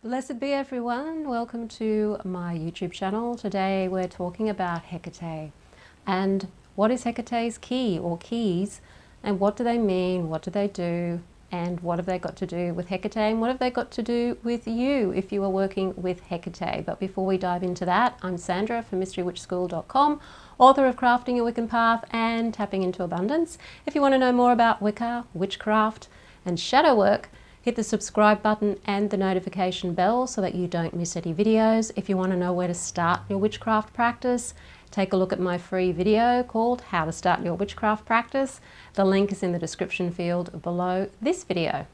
Blessed be everyone, welcome to my YouTube channel. Today we're talking about Hecate and what is Hecate's key or keys, and what do they mean, what do they do, and what have they got to do with Hecate, and what have they got to do with you if you are working with Hecate. But before we dive into that, I'm Sandra from mysterywitchschool.com, author of Crafting Your Wiccan Path and Tapping into Abundance. If you want to know more about Wicca, witchcraft and shadow work, hit the subscribe button and the notification bell so that you don't miss any videos. If you want to know where to start your witchcraft practice, take a look at my free video called How to Start Your Witchcraft Practice. The link is in the description field below this video.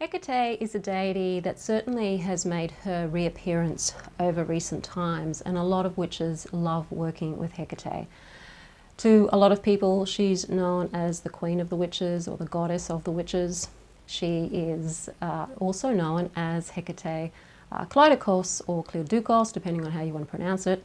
Hecate is a deity that certainly has made her reappearance over recent times, and a lot of witches love working with Hecate. To a lot of people, she's known as the Queen of the Witches or the Goddess of the Witches. She is also known as Hecate Kleidokos or Kleidukos, depending on how you want to pronounce it.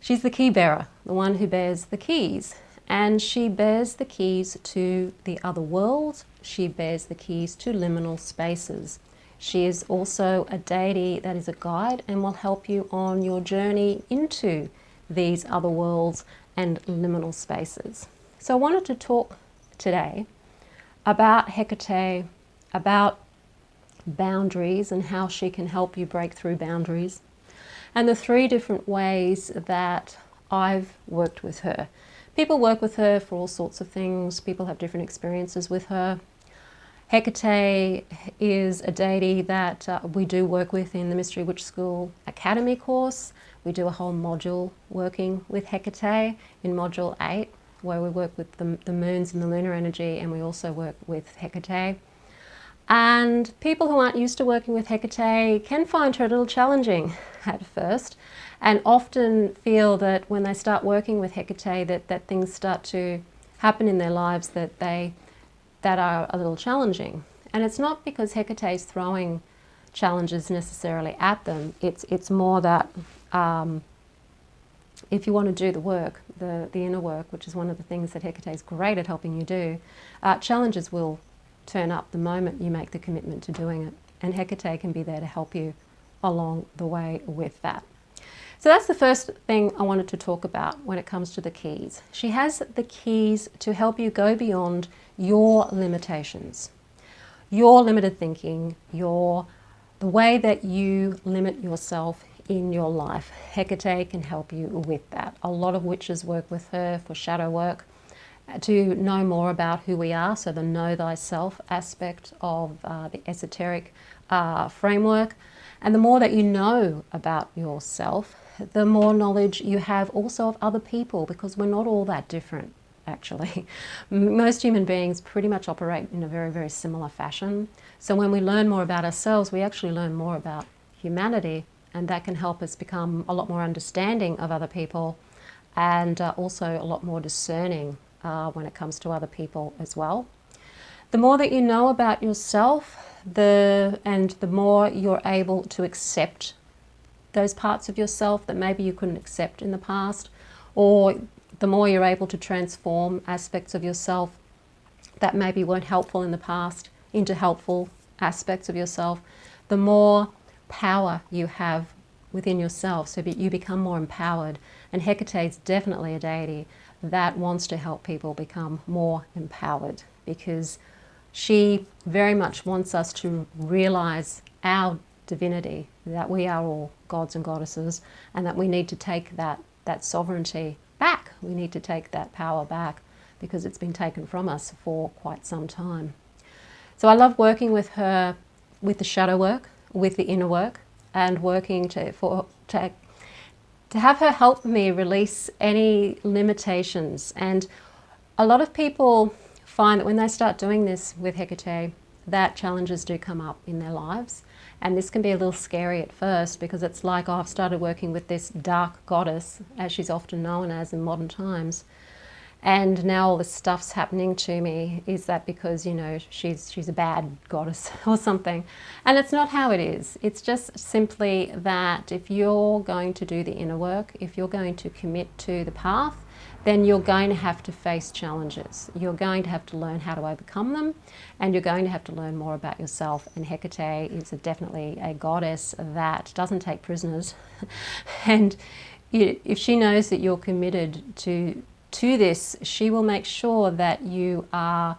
She's the key bearer, the one who bears the keys. And she bears the keys to the other world. She bears the keys to liminal spaces. She is also a deity that is a guide and will help you on your journey into these other worlds and liminal spaces. So I wanted to talk today about Hecate, about boundaries and how she can help you break through boundaries, and the three different ways that I've worked with her. People work with her for all sorts of things. People have different experiences with her. Hecate is a deity that we do work with in the Mystery Witch School Academy course. We do a whole module working with Hecate in module 8, where we work with the moons and the lunar energy, and we also work with Hecate. And people who aren't used to working with Hecate can find her a little challenging at first, and often feel that when they start working with Hecate that things start to happen in their lives that are a little challenging. And it's not because Hecate is throwing challenges necessarily at them. It's more that if you want to do the work, the inner work, which is one of the things that Hecate is great at helping you do, challenges will turn up the moment you make the commitment to doing it. And Hecate can be there to help you along the way with that. So that's the first thing I wanted to talk about when it comes to the keys. She has the keys to help you go beyond your limitations, your limited thinking, the way that you limit yourself in your life. Hecate can help you with that. A lot of witches work with her for shadow work, to know more about who we are, so the know thyself aspect of the esoteric framework. And the more that you know about yourself, the more knowledge you have also of other people, because we're not all that different, actually. Most human beings pretty much operate in a very, very similar fashion. So when we learn more about ourselves, we actually learn more about humanity, and that can help us become a lot more understanding of other people, and also a lot more discerning when it comes to other people as well. The more that you know about yourself, the more you're able to accept those parts of yourself that maybe you couldn't accept in the past, or the more you're able to transform aspects of yourself that maybe weren't helpful in the past into helpful aspects of yourself, the more power you have within yourself, so that you become more empowered. And Hecate is definitely a deity that wants to help people become more empowered, because she very much wants us to realize our divinity, that we are all gods and goddesses, and that we need to take that sovereignty back. We need to take that power back, because it's been taken from us for quite some time. So I love working with her with the shadow work, with the inner work, and working to have her help me release any limitations. And a lot of people find that when they start doing this with Hecate, that challenges do come up in their lives. And this can be a little scary at first, because it's like, oh, I've started working with this dark goddess, as she's often known as in modern times, and now all this stuff's happening to me. Is that because, you know, she's a bad goddess or something? And it's not how it is. It's just simply that if you're going to do the inner work, if you're going to commit to the path, then you're going to have to face challenges. You're going to have to learn how to overcome them, and you're going to have to learn more about yourself. And Hecate is definitely a goddess that doesn't take prisoners. And if she knows that you're committed to this, she will make sure that you are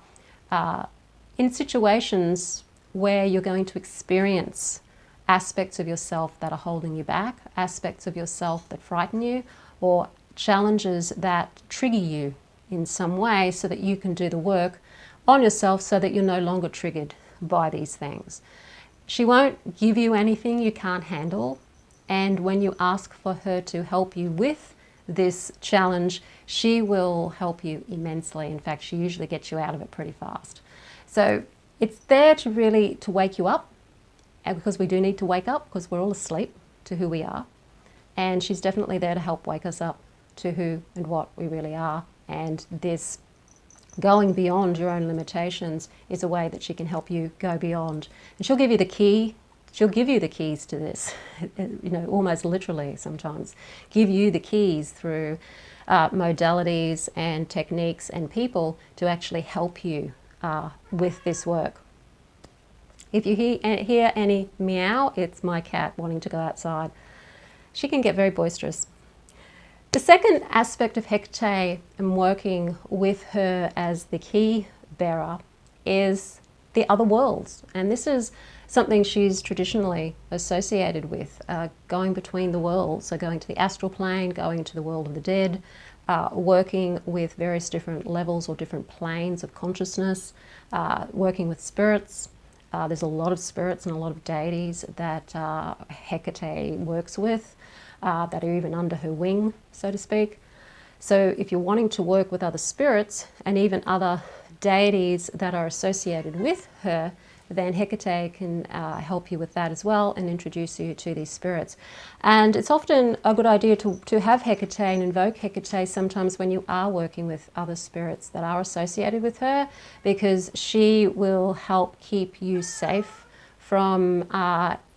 in situations where you're going to experience aspects of yourself that are holding you back, aspects of yourself that frighten you, or challenges that trigger you in some way, so that you can do the work on yourself so that you're no longer triggered by these things. She won't give you anything you can't handle, and when you ask for her to help you with this challenge, she will help you immensely. In fact, she usually gets you out of it pretty fast. So it's there to really to wake you up, and because we do need to wake up, because we're all asleep to who we are. And she's definitely there to help wake us up to who and what we really are. And this going beyond your own limitations is a way that she can help you go beyond. And she'll give you the key. She'll give you the keys to this, you know, almost literally sometimes. Give you the keys through modalities and techniques and people to actually help you with this work. If you hear any meow, it's my cat wanting to go outside. She can get very boisterous. The second aspect of Hecate and working with her as the key bearer is the other worlds. And this is something she's traditionally associated with, going between the worlds, so going to the astral plane, going to the world of the dead, working with various different levels or different planes of consciousness, working with spirits. There's a lot of spirits and a lot of deities that Hecate works with, that are even under her wing, so to speak. So if you're wanting to work with other spirits and even other deities that are associated with her, then Hecate can help you with that as well and introduce you to these spirits. And it's often a good idea to have Hecate and invoke Hecate sometimes when you are working with other spirits that are associated with her, because she will help keep you safe from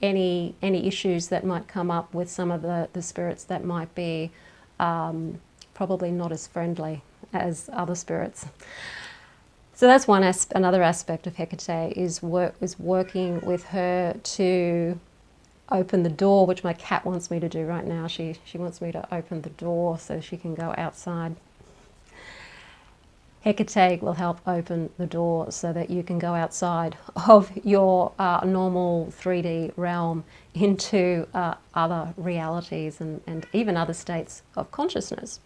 any issues that might come up with some of the spirits that might be probably not as friendly as other spirits. So that's another aspect of Hecate is working with her to open the door, which my cat wants me to do right now. She wants me to open the door so she can go outside. Hecate will help open the door so that you can go outside of your normal 3D realm into other realities and even other states of consciousness.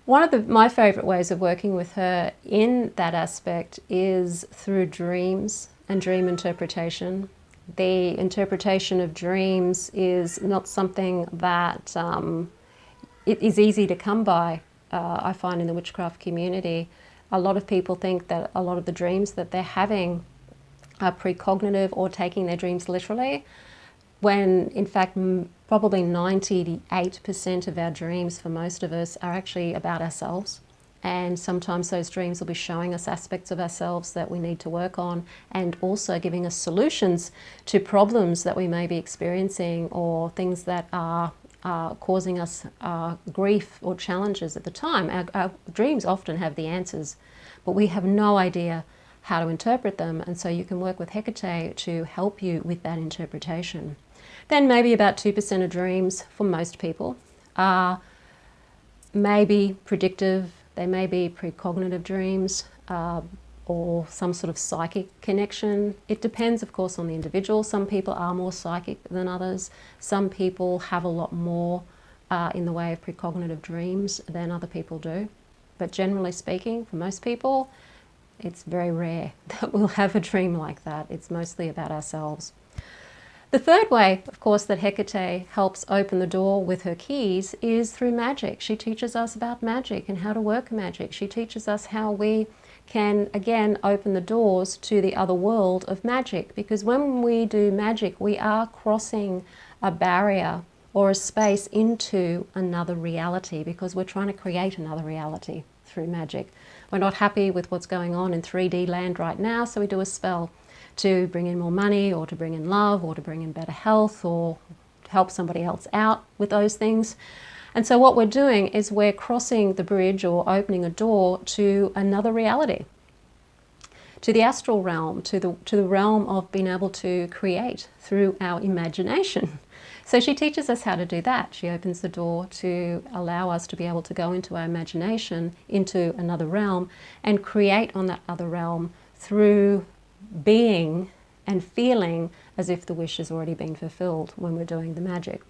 One of my favourite ways of working with her in that aspect is through dreams and dream interpretation. The interpretation of dreams is not something that it is easy to come by. I find in the witchcraft community, a lot of people think that a lot of the dreams that they're having are precognitive or taking their dreams literally, when in fact probably 98% of our dreams for most of us are actually about ourselves. And sometimes those dreams will be showing us aspects of ourselves that we need to work on, and also giving us solutions to problems that we may be experiencing or things that are causing us grief or challenges at the time. Our dreams often have the answers, but we have no idea how to interpret them, and so you can work with Hecate to help you with that interpretation. Then maybe about 2% of dreams for most people are maybe predictive. They may be precognitive dreams or some sort of psychic connection. It depends, of course, on the individual. Some people are more psychic than others. Some people have a lot more in the way of precognitive dreams than other people do. But generally speaking, for most people, it's very rare that we'll have a dream like that. It's mostly about ourselves. The third way, of course, that Hecate helps open the door with her keys is through magic. She teaches us about magic and how to work magic. She teaches us how we can, again, open the doors to the other world of magic. Because when we do magic, we are crossing a barrier or a space into another reality, because we're trying to create another reality through magic. We're not happy with what's going on in 3D land right now, so we do a spell to bring in more money, or to bring in love, or to bring in better health, or help somebody else out with those things. And so what we're doing is we're crossing the bridge or opening a door to another reality, to the astral realm, to the realm of being able to create through our imagination. So she teaches us how to do that. She opens the door to allow us to be able to go into our imagination, into another realm, and create on that other realm through being and feeling as if the wish has already been fulfilled when we're doing the magic.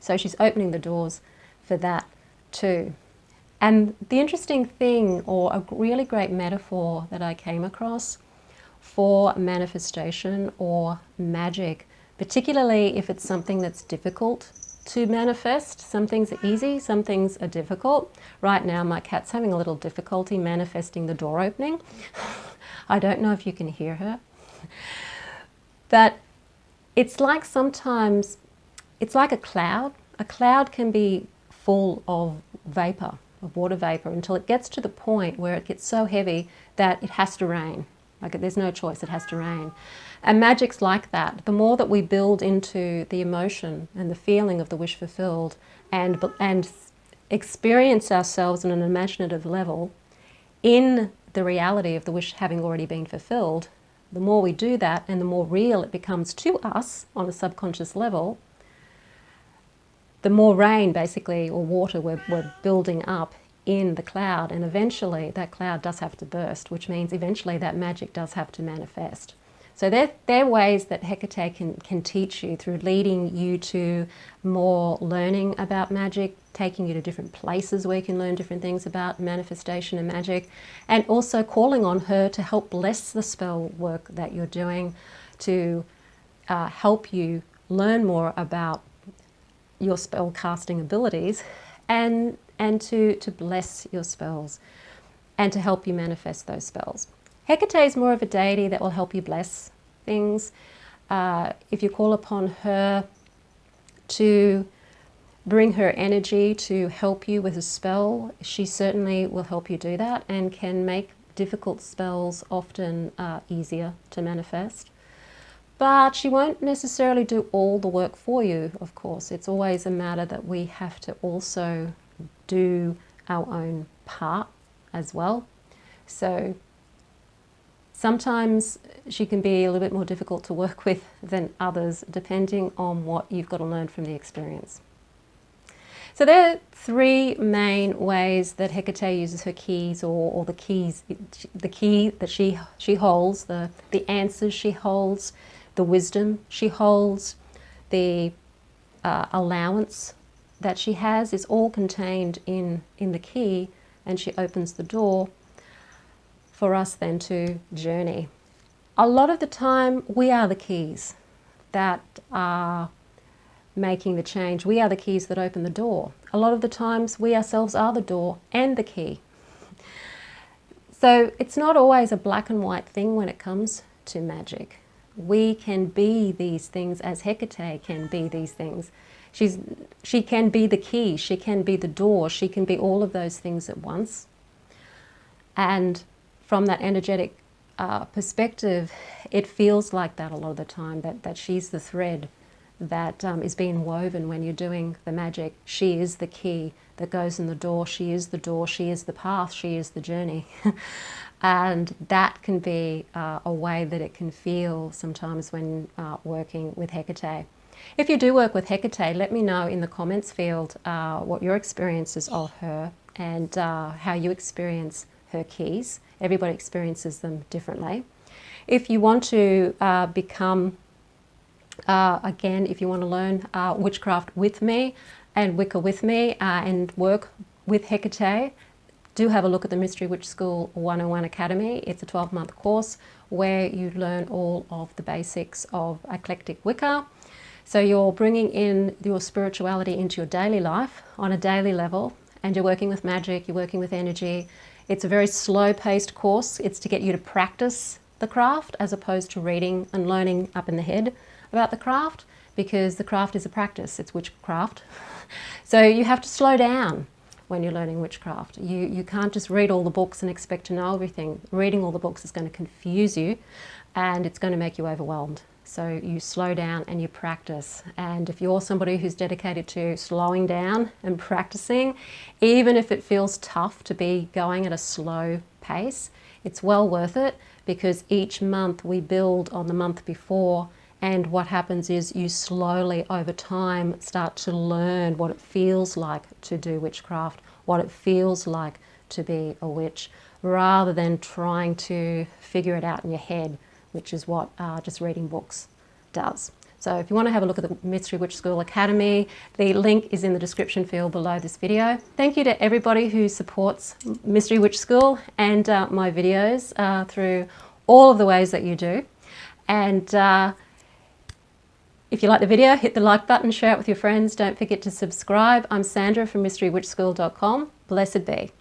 So she's opening the doors for that too. And the interesting thing, or a really great metaphor that I came across for manifestation or magic, particularly if it's something that's difficult to manifest. Some things are easy, some things are difficult. Right now my cat's having a little difficulty manifesting the door opening. I don't know if you can hear her. But it's like sometimes, it's like a cloud. A cloud can be full of vapor, of water vapor, until it gets to the point where it gets so heavy that it has to rain. Like there's no choice, it has to rain. And magic's like that. The more that we build into the emotion and the feeling of the wish fulfilled and experience ourselves on an imaginative level in the reality of the wish having already been fulfilled, the more we do that and the more real it becomes to us on a subconscious level, the more rain basically, or water we're building up in the cloud, and eventually that cloud does have to burst, which means eventually that magic does have to manifest. So they're ways that Hecate can teach you through leading you to more learning about magic, taking you to different places where you can learn different things about manifestation and magic, and also calling on her to help bless the spell work that you're doing, to help you learn more about your spell casting abilities and to bless your spells and to help you manifest those spells. Hecate is more of a deity that will help you bless things. If you call upon her to bring her energy to help you with a spell, she certainly will help you do that and can make difficult spells often easier to manifest. But she won't necessarily do all the work for you, of course. It's always a matter that we have to also do our own part as well. So sometimes she can be a little bit more difficult to work with than others, depending on what you've got to learn from the experience. So there are three main ways that Hecate uses her keys, or the keys, the key that she holds, the answers she holds, the wisdom she holds, the allowance that she has is all contained in the key, and she opens the door for us then to journey. A lot of the time we are the keys that are making the change. We are the keys that open the door. A lot of the times we ourselves are the door and the key. So it's not always a black and white thing when it comes to magic. We can be these things as Hecate can be these things. She can be the key, she can be the door, she can be all of those things at once. And from that energetic perspective, it feels like that a lot of the time, that she's the thread that is being woven when you're doing the magic. She is the key that goes in the door, she is the door, she is the path, she is the journey. And that can be a way that it can feel sometimes when working with Hecate. If you do work with Hecate, let me know in the comments field what your experiences of her and how you experience her keys. Everybody experiences them differently. If you want to become, again, if you want to learn witchcraft with me and Wicca with me and work with Hecate, do have a look at the Mystery Witch School 101 Academy. It's a 12-month course where you learn all of the basics of eclectic Wicca. So you're bringing in your spirituality into your daily life on a daily level, and you're working with magic, you're working with energy. It's a very slow-paced course. It's to get you to practice the craft as opposed to reading and learning up in the head about the craft, because the craft is a practice, it's witchcraft. So you have to slow down when you're learning witchcraft. You can't just read all the books and expect to know everything. Reading all the books is going to confuse you and it's going to make you overwhelmed. So you slow down and you practice. And if you're somebody who's dedicated to slowing down and practicing, even if it feels tough to be going at a slow pace, it's well worth it, because each month we build on the month before. And what happens is you slowly over time start to learn what it feels like to do witchcraft, what it feels like to be a witch, rather than trying to figure it out in your head, which is what just reading books does. So if you want to have a look at the Mystery Witch School Academy, the link is in the description field below this video. Thank you to everybody who supports Mystery Witch School and my videos through all of the ways that you do. And if you like the video, hit the like button, share it with your friends. Don't forget to subscribe. I'm Sandra from mysterywitchschool.com. Blessed be.